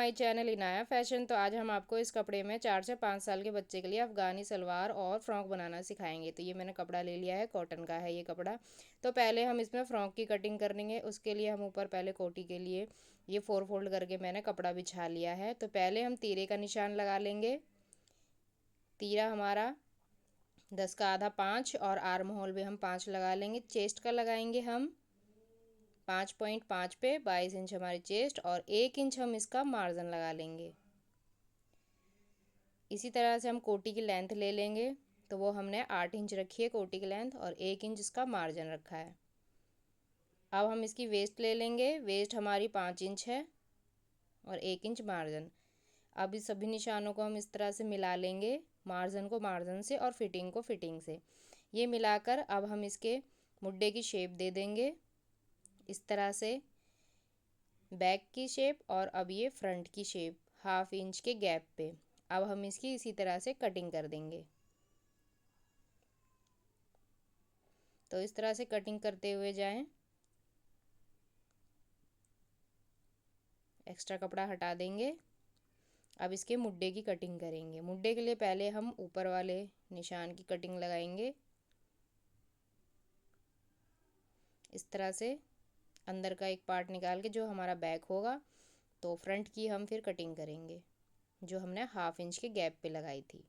My channel Inaya fashion. तो आज हम आपको इस कपड़े में 4 से 5 साल के बच्चे के लिए अफ़गानी सलवार और फ्रॉक बनाना सिखाएंगे। तो ये मैंने कपड़ा ले लिया है, कॉटन का है ये कपड़ा। तो पहले हम इसमें फ़्रॉक की कटिंग करेंगे। उसके लिए हम ऊपर पहले कोटी के लिए ये 4 फोल्ड करके मैंने कपड़ा बिछा लिया है। तो पहले हम तीरे का निशान लगा लेंगे। तीरा हमारा 10 का आधा 5 और आर्म होल भी हम 5 लगा लेंगे। चेस्ट का लगाएंगे हम 5.5 पे, 22 इंच हमारी चेस्ट और 1 इंच हम इसका मार्जिन लगा लेंगे। इसी तरह से हम कोटी की लेंथ ले लेंगे। तो वो हमने 8 इंच रखी है कोटी की लेंथ और 1 इंच इसका मार्जिन रखा है। अब हम इसकी वेस्ट ले लेंगे। वेस्ट हमारी 5 इंच है और 1 इंच मार्जिन। अब इस सभी निशानों को हम इस तरह से मिला लेंगे, मार्जिन को मार्जिन से और फिटिंग को फिटिंग से। ये मिलाकर अब हम इसके मुड्डे की शेप दे देंगे इस तरह से, बैक की शेप और अब ये फ्रंट की शेप 1/2 इंच के गैप पे। अब हम इसकी इसी तरह से कटिंग कर देंगे। तो इस तरह से कटिंग करते हुए जाएं। एक्स्ट्रा कपड़ा हटा देंगे। अब इसके मुड्डे की कटिंग करेंगे। मुड्डे के लिए पहले हम ऊपर वाले निशान की कटिंग लगाएंगे इस तरह से, अंदर का एक पार्ट निकाल के जो हमारा बैक होगा। तो फ्रंट की हम फिर कटिंग करेंगे जो हमने 1/2 इंच के गैप पे लगाई थी।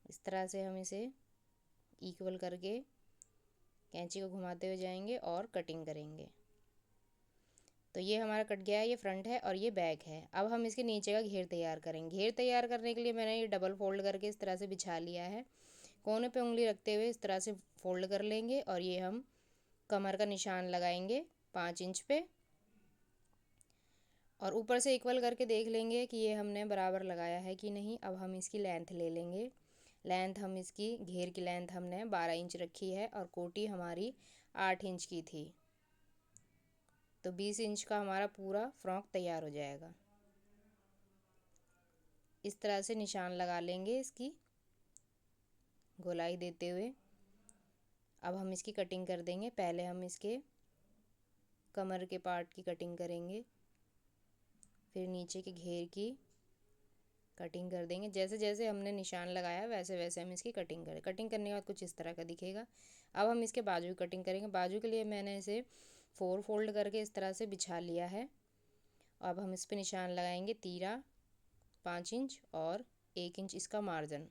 इस तरह से हम इसे इक्वल करके कैंची को घुमाते हुए जाएंगे और कटिंग करेंगे। तो ये हमारा कट गया है, ये फ्रंट है और ये बैक है। अब हम इसके नीचे का घेर तैयार करेंगे। घेर तैयार करने के लिए मैंने ये डबल फोल्ड करके इस तरह से बिछा लिया है। कोने पे उंगली रखते हुए इस तरह से फोल्ड कर लेंगे और ये हम कमर का निशान लगाएंगे 5 इंच पे और ऊपर से इक्वल करके देख लेंगे कि ये हमने बराबर लगाया है कि नहीं। अब हम इसकी लेंथ ले लेंगे। लेंथ हम इसकी घेर की लेंथ हमने 12 इंच रखी है और कोटी हमारी 8 इंच की थी। तो 20 इंच का हमारा पूरा फ्रॉक तैयार हो जाएगा। इस तरह से निशान लगा लेंगे इसकी गोलाई देते हुए। अब हम इसकी कटिंग कर देंगे। पहले हम इसके कमर के पार्ट की कटिंग करेंगे, फिर नीचे के घेर की कटिंग कर देंगे। जैसे जैसे हमने निशान लगाया वैसे वैसे हम इसकी कटिंग करें। कटिंग करने के बाद कुछ इस तरह का दिखेगा। अब हम इसके बाजू की कटिंग करेंगे। बाजू के लिए मैंने इसे 4 फोल्ड करके इस तरह से बिछा लिया है। अब हम इस पर निशान लगाएंगे तीरा 5 इंच और 1 इंच इसका मार्जिन।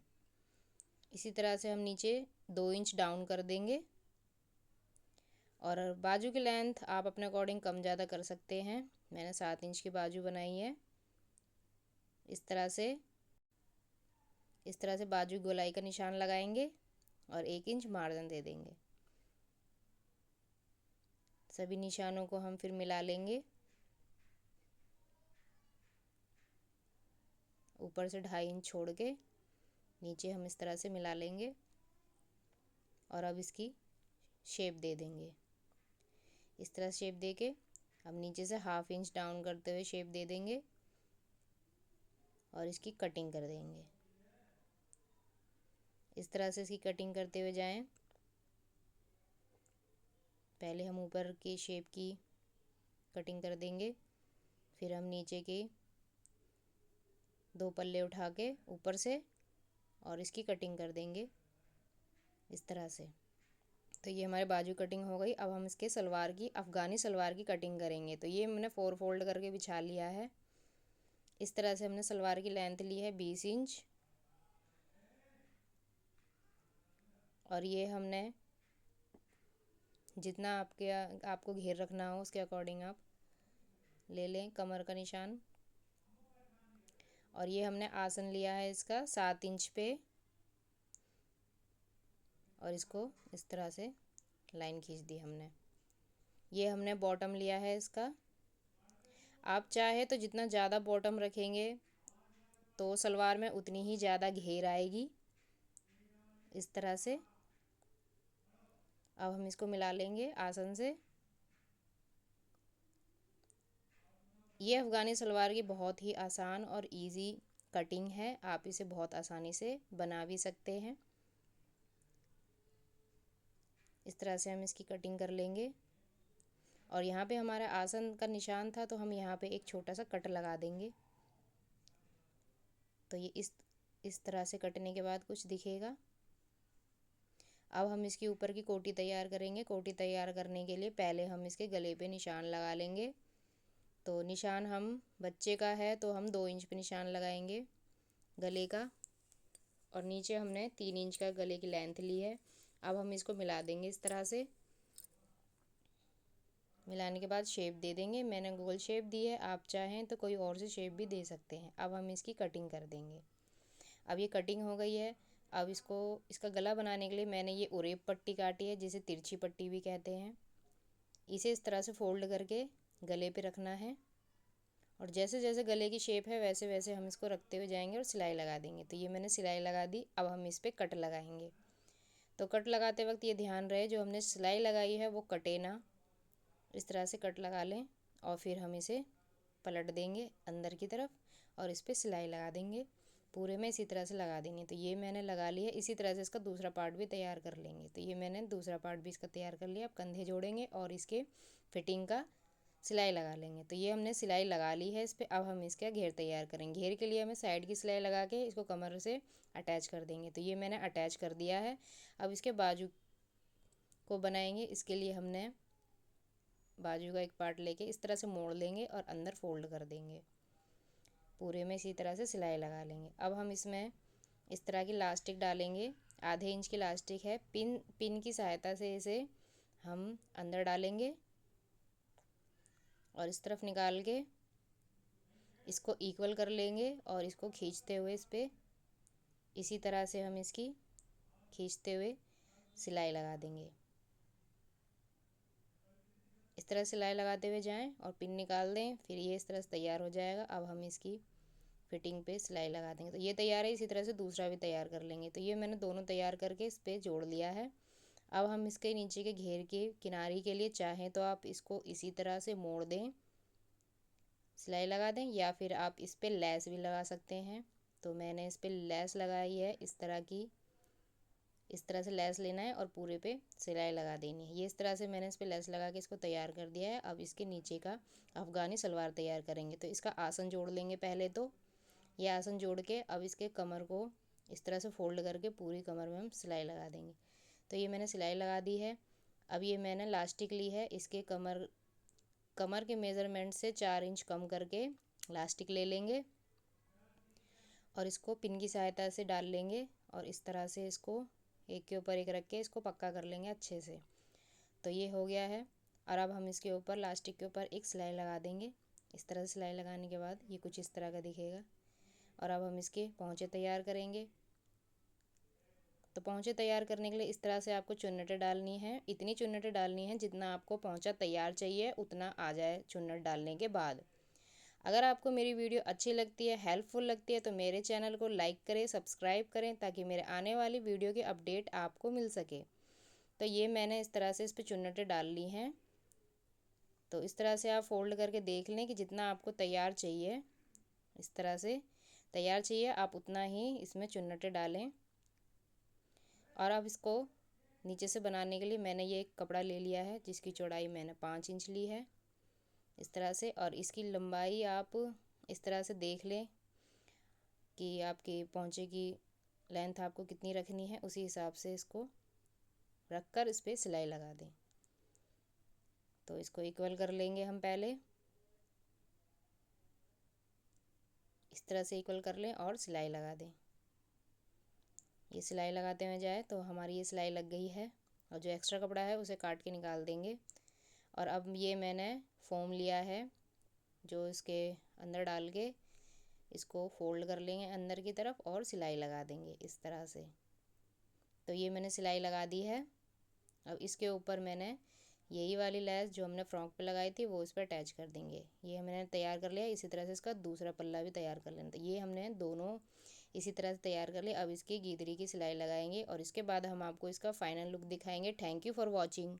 इसी तरह से हम नीचे 2 इंच डाउन कर देंगे और बाजू की लेंथ आप अपने अकॉर्डिंग कम ज़्यादा कर सकते हैं। मैंने 7 इंच की बाजू बनाई है। इस तरह से बाजू गोलाई का निशान लगाएंगे और 1 इंच मार्जिन दे देंगे। सभी निशानों को हम फिर मिला लेंगे। ऊपर से 2.5 इंच छोड़ के नीचे हम इस तरह से मिला लेंगे और अब इसकी शेप दे देंगे। इस तरह शेप दे के अब नीचे से 1/2 इंच डाउन करते हुए शेप दे देंगे और इसकी कटिंग कर देंगे। इस तरह से इसकी कटिंग करते हुए जाएं। पहले हम ऊपर की शेप की कटिंग कर देंगे, फिर हम नीचे के 2 पल्ले उठा के ऊपर से और इसकी कटिंग कर देंगे इस तरह से। तो ये हमारे बाजू कटिंग हो गई। अब हम इसके सलवार की, अफ़गानी सलवार की कटिंग करेंगे। तो ये मैंने 4 फोल्ड करके बिछा लिया है। इस तरह से हमने सलवार की लेंथ ली है 20 इंच और ये हमने जितना आपको घेर रखना हो उसके अकॉर्डिंग आप ले लें कमर का निशान। और ये हमने आसन लिया है इसका 7 इंच पे और इसको इस तरह से लाइन खींच दी हमने। ये हमने बॉटम लिया है इसका। आप चाहे तो जितना ज़्यादा बॉटम रखेंगे तो सलवार में उतनी ही ज़्यादा घेर आएगी इस तरह से। अब हम इसको मिला लेंगे आसन से। ये अफ़गानी सलवार की बहुत ही आसान और इजी कटिंग है। आप इसे बहुत आसानी से बना भी सकते हैं। इस तरह से हम इसकी कटिंग कर लेंगे और यहाँ पे हमारा आसन का निशान था, तो हम यहाँ पे एक छोटा सा कट लगा देंगे। तो ये इस तरह से कटने के बाद कुछ दिखेगा। अब हम इसके ऊपर की कोटी तैयार करेंगे। कोटी तैयार करने के लिए पहले हम इसके गले पे निशान लगा लेंगे। तो निशान हम बच्चे का है तो हम 2 इंच पे निशान लगाएंगे गले का, और नीचे हमने 3 इंच का गले की लेंथ ली है। अब हम इसको मिला देंगे इस तरह से। मिलाने के बाद शेप दे देंगे। मैंने गोल शेप दी है, आप चाहें तो कोई और सी शेप भी दे सकते हैं। अब हम इसकी कटिंग कर देंगे। अब ये कटिंग हो गई है। अब इसका गला बनाने के लिए मैंने ये उरेब पट्टी काटी है, जिसे तिरछी पट्टी भी कहते हैं। इसे इस तरह से फोल्ड करके गले पे रखना है, और जैसे जैसे गले की शेप है वैसे वैसे हम इसको रखते हुए जाएंगे और सिलाई लगा देंगे। तो ये मैंने सिलाई लगा दी। अब हम इस पर कट लगाएंगे। तो कट लगाते वक्त ये ध्यान रहे, जो हमने सिलाई लगाई है वो कटे ना। इस तरह से कट लगा लें और फिर हम इसे पलट देंगे अंदर की तरफ और इस पर सिलाई लगा देंगे। पूरे में इसी तरह से लगा देंगे। तो ये मैंने लगा लिया। इसी तरह से इसका दूसरा पार्ट भी तैयार कर लेंगे। तो ये मैंने दूसरा पार्ट भी इसका तैयार कर लिया। अब कंधे जोड़ेंगे और इसके फिटिंग का सिलाई लगा लेंगे। तो ये हमने सिलाई लगा ली है इस पर। अब हम इसका घेर तैयार करेंगे। घेर के लिए हमें साइड की सिलाई लगा के इसको कमर से अटैच कर देंगे। तो ये मैंने अटैच कर दिया है। अब इसके बाजू को बनाएंगे। इसके लिए हमने बाजू का एक पार्ट लेके इस तरह से मोड़ लेंगे और अंदर फोल्ड कर देंगे। पूरे में इसी तरह से सिलाई लगा लेंगे। अब हम इसमें इस तरह की लास्टिक डालेंगे। आधे इंच की लास्टिक है। पिन की सहायता से इसे हम अंदर डालेंगे और इस तरफ निकाल के इसको इक्वल कर लेंगे और इसको खींचते हुए इस पर इसी तरह से हम इसकी खींचते हुए सिलाई लगा देंगे। इस तरह सिलाई लगाते हुए जाएं और पिन निकाल दें। फिर ये इस तरह से तैयार हो जाएगा। अब हम इसकी फिटिंग पे सिलाई लगा देंगे। तो ये तैयार है। इसी तरह से दूसरा भी तैयार कर लेंगे। तो ये मैंने दोनों तैयार करके इस पर जोड़ लिया है। अब हम इसके नीचे के घेर के किनारे के लिए चाहें तो आप इसको इसी तरह से मोड़ दें, सिलाई लगा दें, या फिर आप इस पर लेस भी लगा सकते हैं। तो मैंने इस पर लेस लगाई है इस तरह की। इस तरह से लेस लेना है और पूरे पे सिलाई लगा देनी है। ये इस तरह से मैंने इस पर लेस लगा के इसको तैयार कर दिया है। अब इसके नीचे का अफ़गानी सलवार तैयार करेंगे। तो इसका आसन जोड़ लेंगे पहले। तो ये आसन जोड़ के अब इसके कमर को इस तरह से फोल्ड करके पूरी कमर में हम सिलाई लगा देंगे। तो ये मैंने सिलाई लगा दी है। अब ये मैंने लास्टिक ली है। इसके कमर के मेज़रमेंट से 4 इंच कम करके लास्टिक ले लेंगे और इसको पिन की सहायता से डाल लेंगे और इस तरह से इसको एक के ऊपर एक रख के इसको पक्का कर लेंगे अच्छे से। तो ये हो गया है। और अब हम इसके ऊपर लास्टिक के ऊपर एक सिलाई लगा देंगे। इस तरह से सिलाई लगाने के बाद ये कुछ इस तरह का दिखेगा। और अब हम इसके पहुँचे तैयार करेंगे। तो पहुँचे तैयार करने के लिए इस तरह से आपको चुन्नटें डालनी है। इतनी चुन्नटें डालनी है जितना आपको पहुँचा तैयार चाहिए उतना आ जाए चुन्नट डालने के बाद। अगर आपको मेरी वीडियो अच्छी लगती है, हेल्पफुल लगती है, तो मेरे चैनल को लाइक करें, सब्सक्राइब करें, ताकि मेरे आने वाली वीडियो की अपडेट आपको मिल सके। तो ये मैंने इस तरह से इस पर चुन्नटें डाल ली हैं। तो इस तरह से आप फोल्ड करके देख लें कि जितना आपको तैयार चाहिए, इस तरह से तैयार चाहिए आप उतना ही इसमें चुन्नटें डालें। और अब इसको नीचे से बनाने के लिए मैंने ये एक कपड़ा ले लिया है जिसकी चौड़ाई मैंने 5 इंच ली है इस तरह से। और इसकी लंबाई आप इस तरह से देख लें कि आपके पहुँचे की लेंथ आपको कितनी रखनी है, उसी हिसाब से इसको रख कर इस पर सिलाई लगा दें। तो इसको इक्वल कर लेंगे हम पहले, इस तरह से इक्वल कर लें और सिलाई लगा दें। ये सिलाई लगाते हुए जाए तो हमारी ये सिलाई लग गई है। और जो एक्स्ट्रा कपड़ा है उसे काट के निकाल देंगे। और अब ये मैंने फोम लिया है जो इसके अंदर डाल के इसको फोल्ड कर लेंगे अंदर की तरफ और सिलाई लगा देंगे इस तरह से। तो ये मैंने सिलाई लगा दी है। अब इसके ऊपर मैंने यही वाली लेस जो हमने फ्रॉक पे लगाई थी वो इस पर अटैच कर देंगे। ये मैंने तैयार कर लिया। इसी तरह से इसका दूसरा पल्ला भी तैयार कर लेना। तो ये हमने दोनों इसी तरह से तैयार कर लिया। अब इसकी गीदड़ी की सिलाई लगाएंगे और इसके बाद हम आपको इसका फाइनल लुक दिखाएंगे। Thank you for watching.